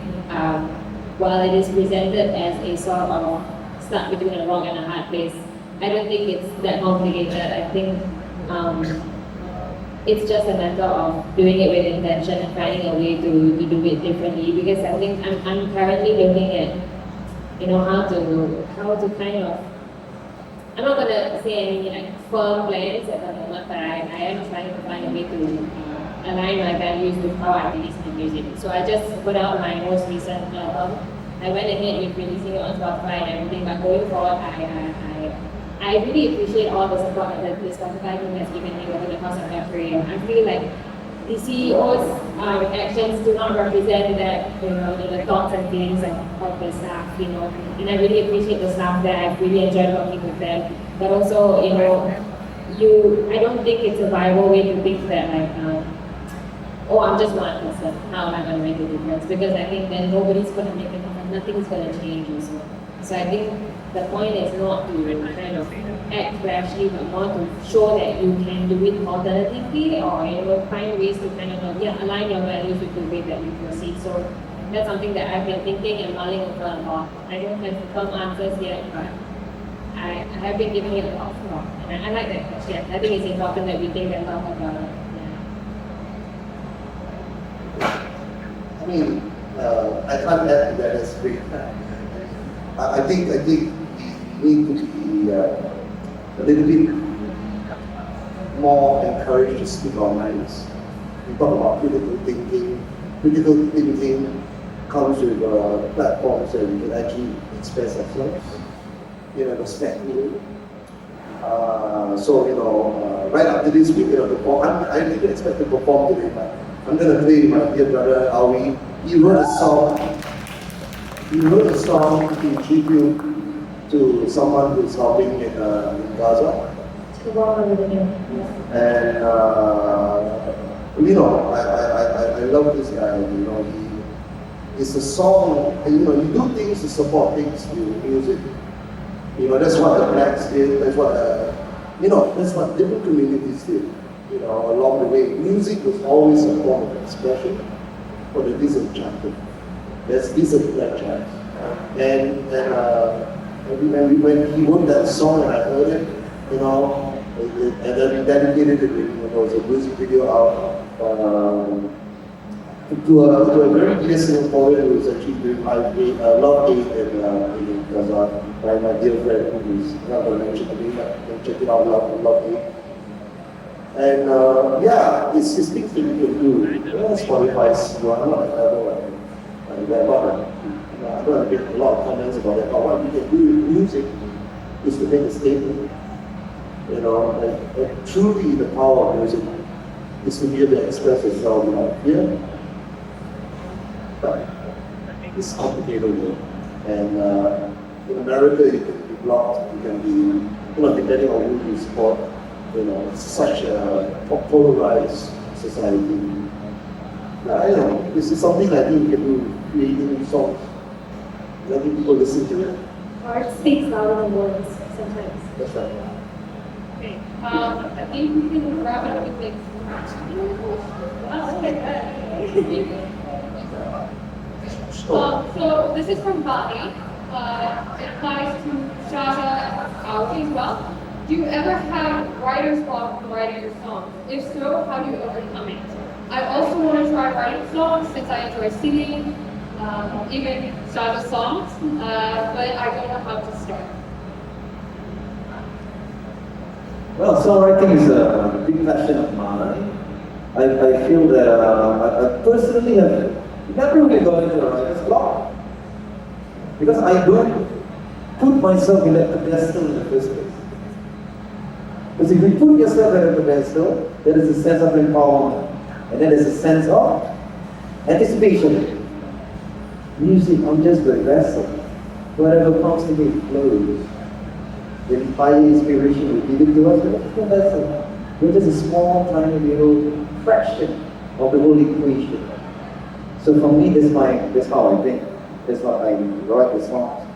while it is presented as a sort of stuck between a rock and a hard place, I don't think it's that complicated. I think it's just a matter of doing it with intention and finding a way to do it differently, because I think I'm currently looking at how to kind of, I'm not gonna say any firm plans at the moment, but I am trying to find a way to align my values with how I release my music. So I just put out my most recent album. I went ahead with releasing it on Spotify and everything, but going forward, I really appreciate all the support that the Spotify team has given me over the course of my career. I feel like the CEO's actions do not represent that, the thoughts and feelings of the staff, and I really appreciate the staff there. I've really enjoyed working with them. But also, I don't think it's a viable way to think that I'm just one person, how am I going to make a difference? Because I think then nobody's going to make a difference, nothing's going to change also. So I think the point is not to kind of act rashly, but more to show that you can do it alternatively, or find ways to kind of align your values with the way that you proceed. So that's something that I've been thinking and mulling over a lot. I don't have firm answers yet, but I have been giving it a lot of thought. And I like that question. I think it's important that we think and talk about it. I mean, I can't add to that as great. I think we need to be a little bit more encouraged to speak our minds. We talk about critical thinking. Critical thinking comes with platforms that we can actually express ourselves respectfully. Right after this week, I didn't expect to perform today, but I'm going to play my dear brother Awi. He wrote a song in tribute to someone who's helping in Gaza. And I love this guy. It's a song, and you do things to support things in music. That's what the blacks did, that's what that's what different communities did. Along the way. Music was always a form of expression for the disenchanted. There's disenfranchised. And when he wrote that song and I heard it, and then we dedicated it, there was a music video out to a very dear Singaporean who is actually doing Love 8 in Shazza by my dear friend who's not going to mention the name, but you can check it out, Love 8. And it's things that you can do. Spotify's one, I'm not I'm going to get a lot of comments about that. But what you can do with music is to make a statement. And truly the power of music is to be able to express yourself without fear. But it's complicated. And in America, you can be blocked, you can be, depending on who you support. It's such a polarized society. This is something I think you can do, creating songs, letting people listen to it. Art speaks louder than words sometimes. That's right. Okay, I think we can wrap it up with this. So this is from Bali. It applies to Shazza and Audi as well. Do you ever have writer's block when writing your songs? If so, how do you overcome it? I also want to try writing songs since I enjoy singing, even Shazza songs, but I don't know how to start. Well, songwriting is a big passion of mine. I feel that I personally have never really gone into a writer's block because I don't put myself in that pedestal in the first place. Because if you put yourself at a pedestal, there is a sense of empowerment, and then there's a sense of anticipation. Music, I'm just the vessel. Whatever comes to me flows. The fire inspiration will give it to us, but it's the vessel. We're just a small, tiny little fraction of the whole equation. So for me, that's how I think. That's how I write the songs.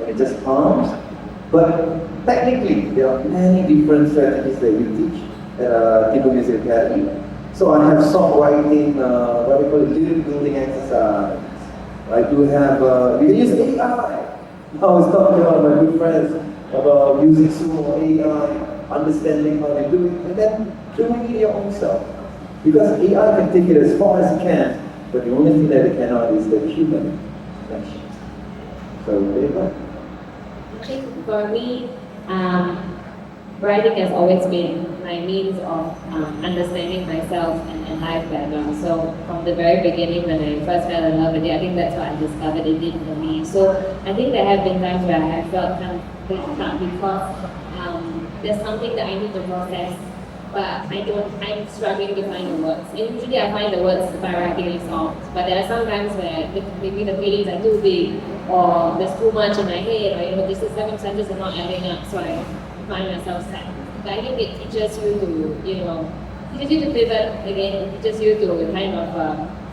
And it just comes. But technically, there are many different strategies that we teach at Timbre Music Academy. So I have songwriting, what we call lyric building exercise. I do have, you can use AI. I was talking about my good friends about using Sumo AI, understanding how they do it, and then doing it your own self. Because AI can take it as far as it can, but the only thing that it cannot is the human connection. So there you go. I think for me, writing has always been my means of understanding myself and life better. So from the very beginning, when I first fell in love with it, I think that's what I discovered it did for me. So I think there have been times where I have felt kind of stuck because there's something that I need to process, but I'm struggling to find the words. And usually I find the words by writing a song, but there are some times where maybe the feelings are too big, or there's too much in my head, or these circumstances are not adding up, so I find myself sad. But I think it teaches you to, pivot again, it teaches you to kind of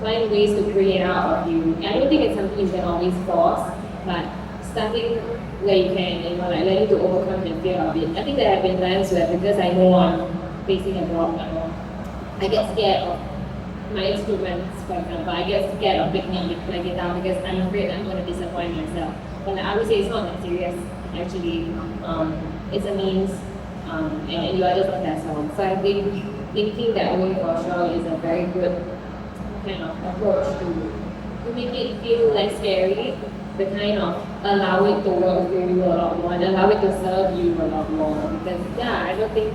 find ways to create out of you. I don't think it's something you can always force, but starting where you can, learning to overcome the fear of it. I think there have been times where, because I know I'm facing a block, I get scared of my instruments, for example. I get scared of picking up my guitar because I'm afraid I'm going to disappoint myself. But I would say it's not that serious, actually. It's a means, and you are just a vessel. So I think thinking that way for sure is a very good kind of approach to make it feel less scary, but kind of allow it to work for you a lot more and allow it to serve you a lot more. Because I don't think,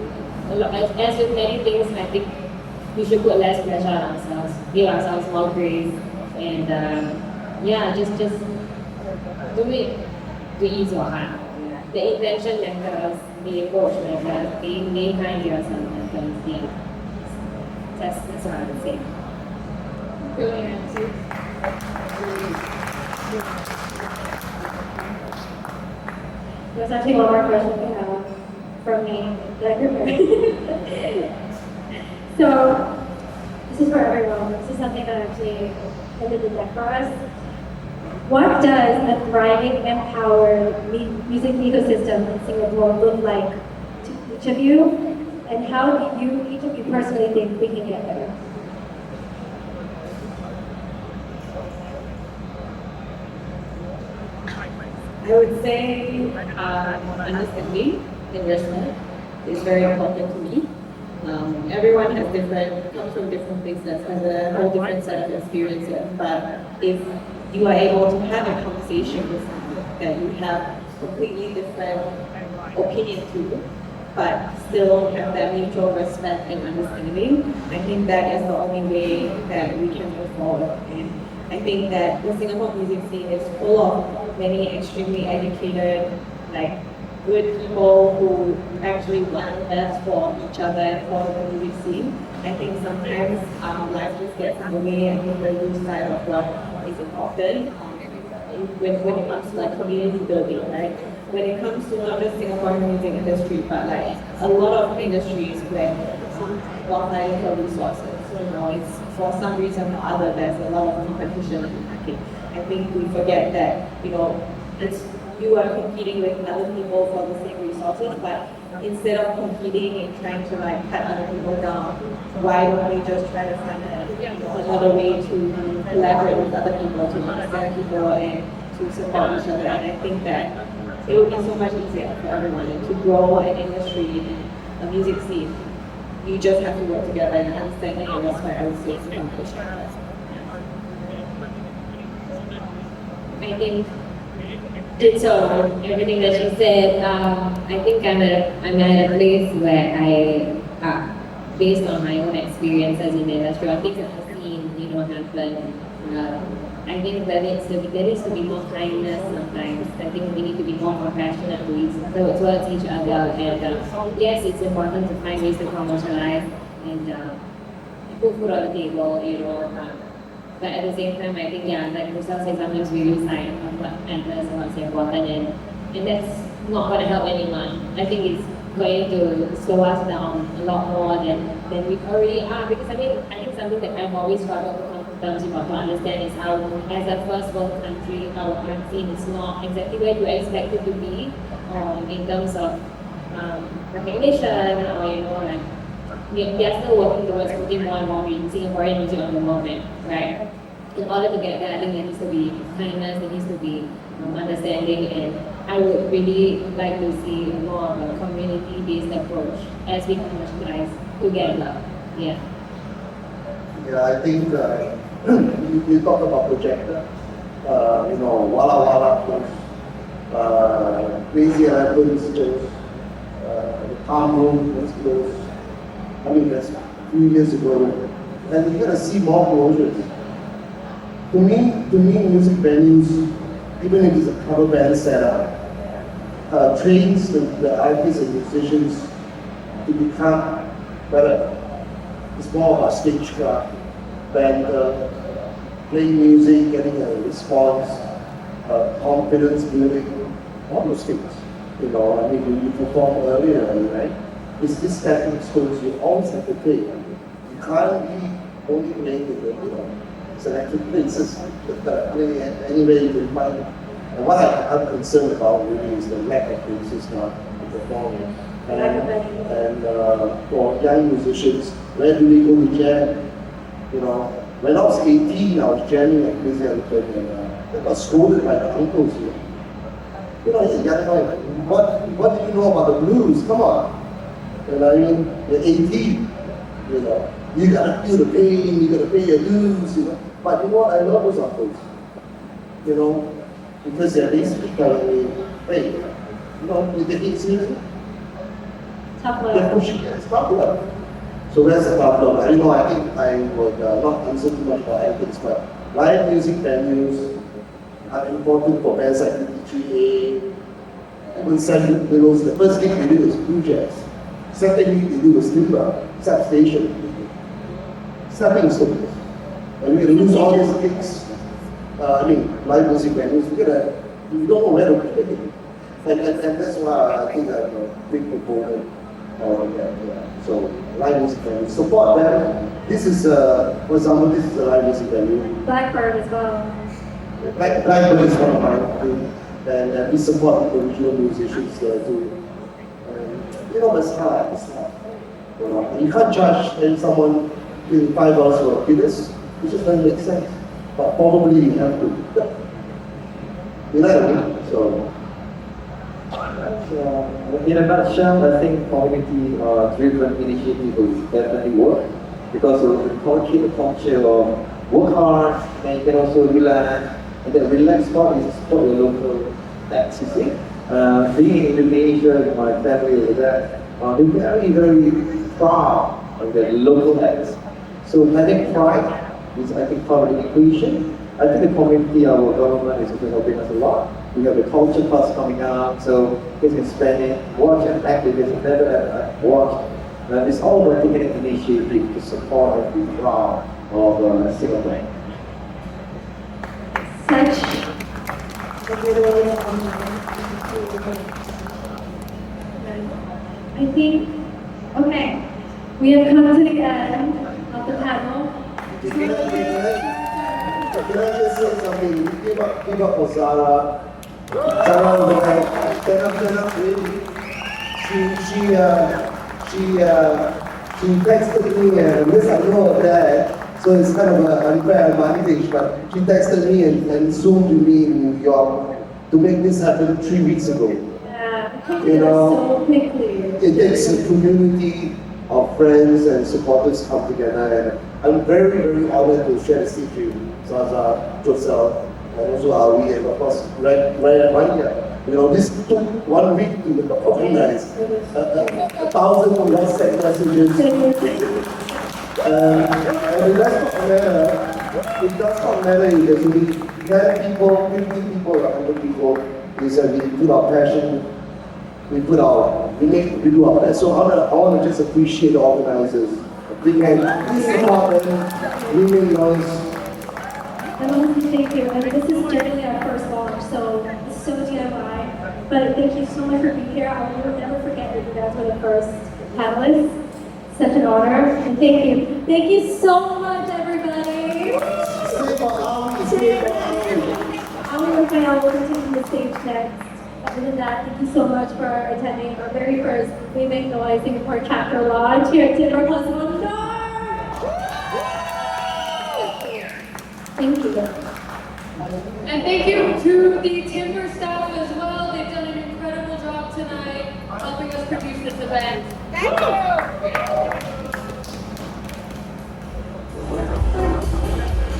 as with many things, I think we should put less pressure on ourselves, give ourselves more grace, and just do it to ease your heart. The intention matters, the approach matters, being kind to yourself matters. Yeah. That's what I would say. Brilliant. There's actually one more question we have from me that I prepared. So, this is for everyone. This is something that actually ended the deck for us. What does a thriving, empowered music ecosystem in Singapore look like to each of you? And how do you, each of you personally think we can get there? I would say understanding and respect is very important to me. Everyone has comes from different places, has a whole different set of experiences. But if you are able to have a conversation with someone that you have completely different opinion to, but still have that mutual respect and understanding, I think that is the only way that we can move forward. And I think that the Singapore music scene is full of many extremely educated, like good people who actually want the best for each other and for the music scene. I think sometimes life just gets in the way. I think the youth side of what is important when it comes to like community building, right? When it comes to not just Singaporean music industry, but like a lot of industries where one fighting for resources. You know, it's for some reason or other there's a lot of competition in the market. I think we forget that, you know, it's you are competing with other people for the same resources, but instead of competing and trying to like cut other people down, why don't we just try to find another way to collaborate with other people, to understand people and to support each other? And I think that it would be so much easier for everyone and to grow an industry and a music scene. You just have to work together and understanding and respect, I would say, is important. I think ditto everything that she said. I think I'm at a place where based on my own experiences in the industry, or things that I've seen, happen. I think there needs to be more kindness sometimes. I think we need to be more compassionate towards each other. And yes, it's important to find ways to commercialize and put food on the table, but at the same time, I think, like Jocelle said, sometimes we lose sight of what matters and what's important, and that's not going to help anyone. I think it's going to slow us down a lot more than we already are. Because I think something that I've always struggled to come to terms with or to understand is how, as a first world country, our art scene is not exactly where you expect it to be, in terms of recognition, or we are still working towards putting more and more Singaporean music on the moment, right? In order to get there, I think there needs to be kindness, there needs to be understanding, and I would really like to see more of a community-based approach as we commercialize together. Yeah. Yeah, I think you talk about projector, Walla Walla close, Crazy Elephants close, the Palm Room was close. I mean, that's a few years ago, and you're gonna see more closures. To me, music venues, even if it's a cover band setup, trains the artists and musicians to become better. It's more about stagecraft, banter, playing music, getting a response, confidence building, all those things. You performed earlier, right? It's this stepping stones you always have to play. You can't be only playing with the selected places, play anywhere you can find. And what I'm concerned about really is the lack of places now to perform. And for young musicians, where do we go to jam? When I was 18, I was jamming at Crazy Elephant, and I got scolded by the uncles. As a young boy, what do you know about the blues? Come on. You're 18, you gotta feel the pain, you gotta pay your dues, But you know what, I love those uncles, because they're basically telling me, hey, you take it seriously? Tough love. They're pushing it, it's tough love. So where's the tough love? I think I would not answer too much about ethics, but live music venues are important for bands like 53A, even Seven Billows. The first gig we did was Blue Jazz. Second gig we did was Timbre, Substation, stepping stones. And we're going to lose all these gigs. Live music venues, we don't know where to put it. And that's why I think I'm a big proponent of that. So, live music venues, support them. This is, for example, this is a live music venue. Blackbird as well. Blackbird is one of my own, and we support the original musicians there too. You know, it's hard. You know, and you can't judge someone paying $5 for a Guinness. It just doesn't make sense. But probably you have to. You know what I mean? So. In a nutshell, I think community-driven initiative will definitely work because it will inculcate the culture of work hard and you can also relax. And that relaxed part is support your local acts, you see. Being in Indonesia with my family over there, they're very, very proud of their local acts. So having pride is, I think, part of the equation. I think the community, our government is also helping us a lot. We have the culture class coming out, so kids can spend it, watch and activities and never ever watch. And it's all about taking an initiative to support and be proud of Singapore. Such a good I think, okay, we have come to the end of the panel. Can I just say something? Give up for Zara. Zara, stand up, really. She texted me and this I know of that, so it's kind of an unfair advantage, but she texted me and Zoomed to me in New York to make this happen 3 weeks ago. Yeah, You know, so quickly. It takes a community of friends and supporters come together, and I'm very, very honored to share the stage with Shazza, Jocelle, and also Ari, and of course, Rania. You know, this took 1 week to organize. 1,000 WhatsApp messages. And it does not matter. It does not matter if there's only 10 people, 50 people, or 100 people. Is that we put our passion, we do our best. So I want to just appreciate the organizers. We can please support them, really noise. I want to say thank you. I mean, this is generally our first launch, so it's so TMI. But thank you so much for being here. I will never forget that you guys were the first panelists. Such an honor. And thank you. Thank you so much, everybody. Stay for hours, stay for hours. Rafael will continue the stage next. Other than that, thank you so much for attending our very first We Make Noise Singapore chapter launch here at Timbre Plus One Door. Thank you. And thank you to the Timbre staff as well. They've done an incredible job tonight helping us produce this event. Thank you.